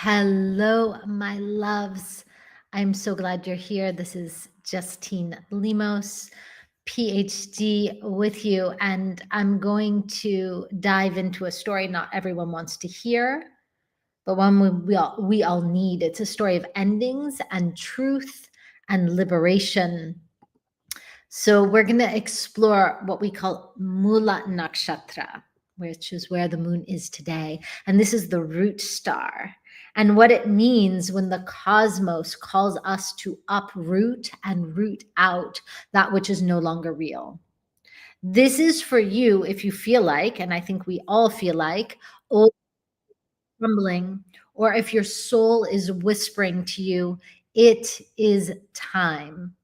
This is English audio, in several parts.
Hello, my loves. I'm so glad you're here. This is Justine Limos, PhD, with you, and I'm going to dive into a story not everyone wants to hear, but one we all need. It's a story of endings and truth and liberation. So we're going to explore what we call Mula Nakshatra, which is where the moon is today. And this is the root star. And what it means when the cosmos calls us to uproot and root out that which is no longer real. This is for you if you feel like, and I think we all feel like, old crumbling, or if your soul is whispering to you, it is time.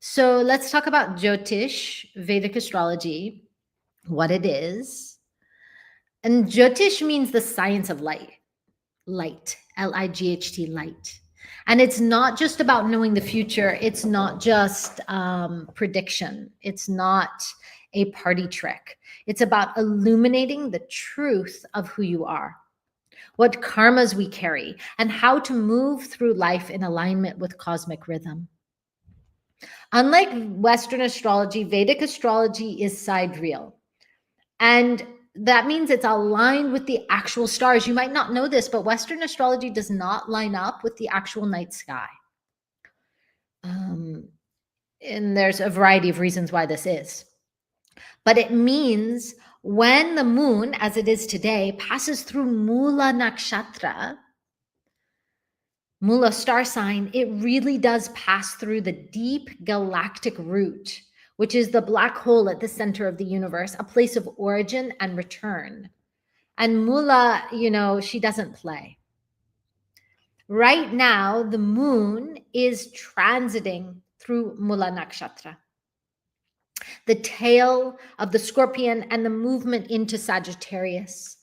So let's talk about Jyotish, Vedic astrology, what it is. And Jyotish means the science of light, Light, light. And it's not just about knowing the future. It's not just prediction. It's not a party trick. It's about illuminating the truth of who you are, what karmas we carry, and how to move through life in alignment with cosmic rhythm. Unlike Western astrology, Vedic astrology is sidereal. And that means it's aligned with the actual stars. You might not know this, but Western astrology does not line up with the actual night sky. And there's a variety of reasons why this is. But it means when the moon, as it is today, passes through Mula Nakshatra, Mula star sign, it really does pass through the deep galactic root, which is the black hole at the center of the universe, a place of origin and return. And Mula, she doesn't play. Right now, the moon is transiting through Mula Nakshatra, the tail of the scorpion and the movement into Sagittarius.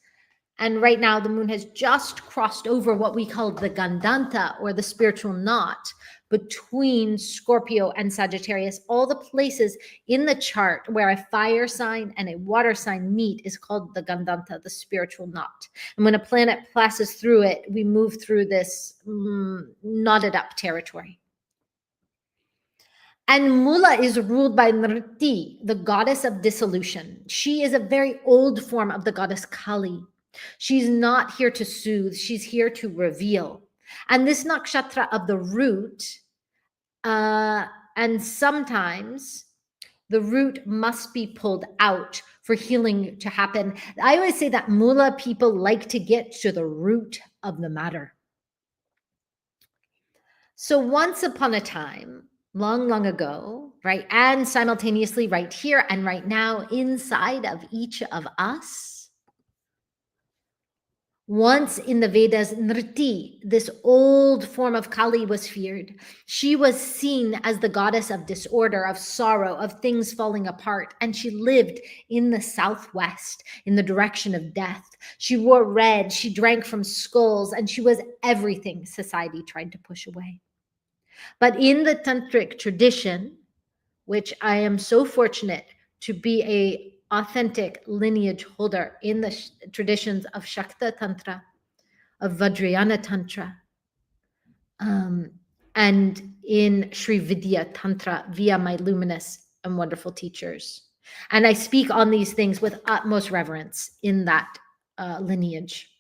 And right now, the moon has just crossed over what we call the Gandanta, or the spiritual knot, between Scorpio and Sagittarius. All the places in the chart where a fire sign and a water sign meet is called the Gandanta, the spiritual knot. And when a planet passes through it, we move through this knotted up territory. And Mula is ruled by Nriti, the goddess of dissolution. She is a very old form of the goddess Kali. She's not here to soothe. She's here to reveal. And this nakshatra of the root, and sometimes the root must be pulled out for healing to happen. I always say that Mula people like to get to the root of the matter. So once upon a time, long, long ago, right, and simultaneously right here and right now inside of each of us, once in the Vedas, Nriti, this old form of Kali, was feared. She was seen as the goddess of disorder, of sorrow, of things falling apart. And she lived in the southwest, in the direction of death. She wore red, she drank from skulls, and she was everything society tried to push away. But in the tantric tradition, which I am so fortunate to be a authentic lineage holder in the traditions of Shakta Tantra, of Vajrayana Tantra, and in Sri Vidya Tantra via my luminous and wonderful teachers. And I speak on these things with utmost reverence in that lineage.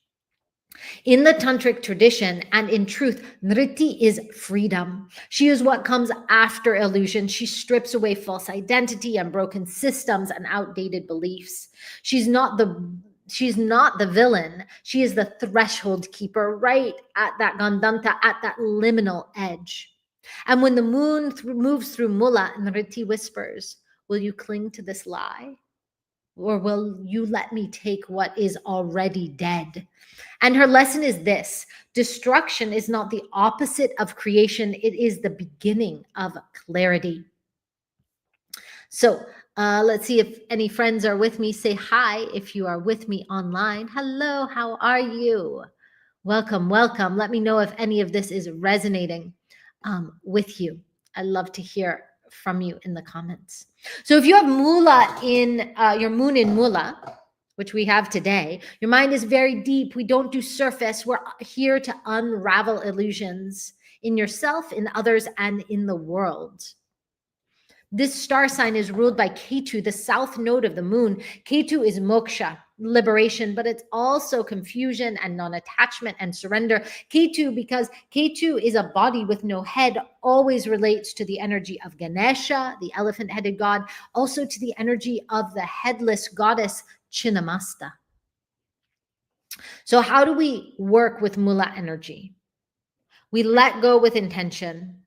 In the tantric tradition and in truth, Nriti is freedom. She is what comes after illusion. She strips away false identity and broken systems and outdated beliefs. She's not the villain. She is the threshold keeper, right at that Gandanta, at that liminal edge. And when the moon moves through Mula, Nriti whispers, "Will you cling to this lie? Or will you let me take what is already dead?" And her lesson is this: destruction is not the opposite of creation. It is the beginning of clarity. So let's see if any friends are with me. Say hi if you are with me online. Hello, how are you? Welcome, welcome. Let me know if any of this is resonating with you. I love to hear from you in the comments. So if you have Mula in your moon in Mula, which we have today. Your mind is very deep. We don't do surface. We're here to unravel illusions in yourself, in others, and in the world. This star sign is ruled by Ketu, the south node of the moon. Ketu is moksha, liberation, but it's also confusion and non-attachment and surrender. Ketu, because Ketu is a body with no head, always relates to the energy of Ganesha, the elephant-headed god, also to the energy of the headless goddess Chinnamasta. So how do we work with Mula energy? We let go with intention.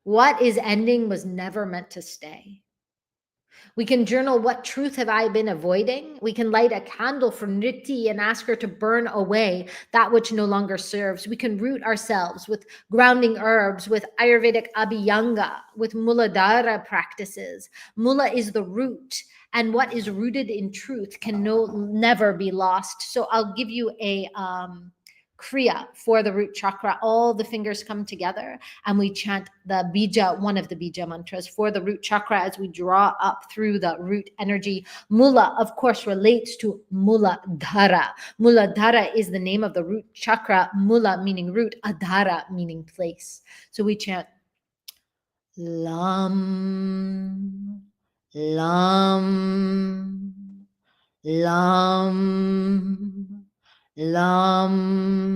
What is ending was never meant to stay. We can journal, what truth have I been avoiding? We can light a candle for Nriti and ask her to burn away that which no longer serves. We can root ourselves with grounding herbs, with Ayurvedic Abhyanga, with Muladhara practices. Mula is the root, and what is rooted in truth can never be lost. So I'll give you a Kriya for the root chakra. All the fingers come together and we chant the bija, one of the bija mantras for the root chakra as we draw up through the root energy. Mula, of course, relates to Muladhara. Muladhara is the name of the root chakra. Mula meaning root, Adhara meaning place. So we chant Lam, Lam, Lam, Lam,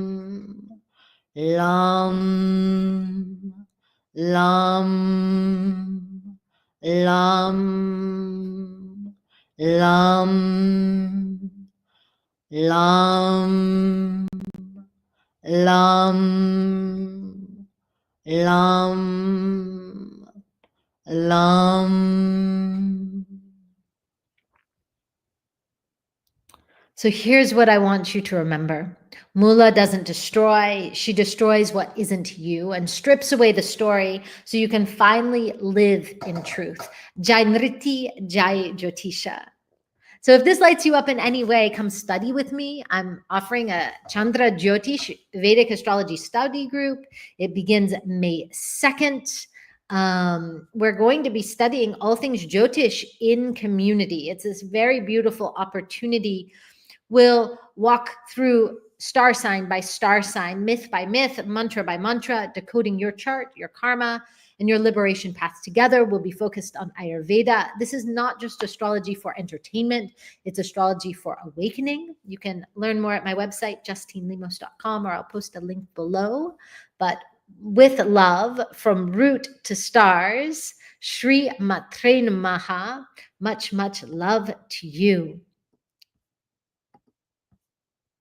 Lam, Lam, Lam, Lam, Lam, Lam, Lam, Lam. So here's what I want you to remember. Mula doesn't destroy. She destroys what isn't you and strips away the story so you can finally live in truth. Jai Nriti, Jai Jyotiṣa. So if this lights you up in any way, come study with me. I'm offering a Chandra Jyotish Vedic astrology study group. It begins May 2nd. We're going to be studying all things Jyotish in community. It's this very beautiful opportunity. We'll walk through star sign by star sign, myth by myth, mantra by mantra, decoding your chart, your karma, and your liberation paths together. We'll be focused on Ayurveda. This is not just astrology for entertainment. It's astrology for awakening. You can learn more at my website, justinelimos.com, or I'll post a link below. But with love, from root to stars, Shri Matre Namaha, much, much love to you.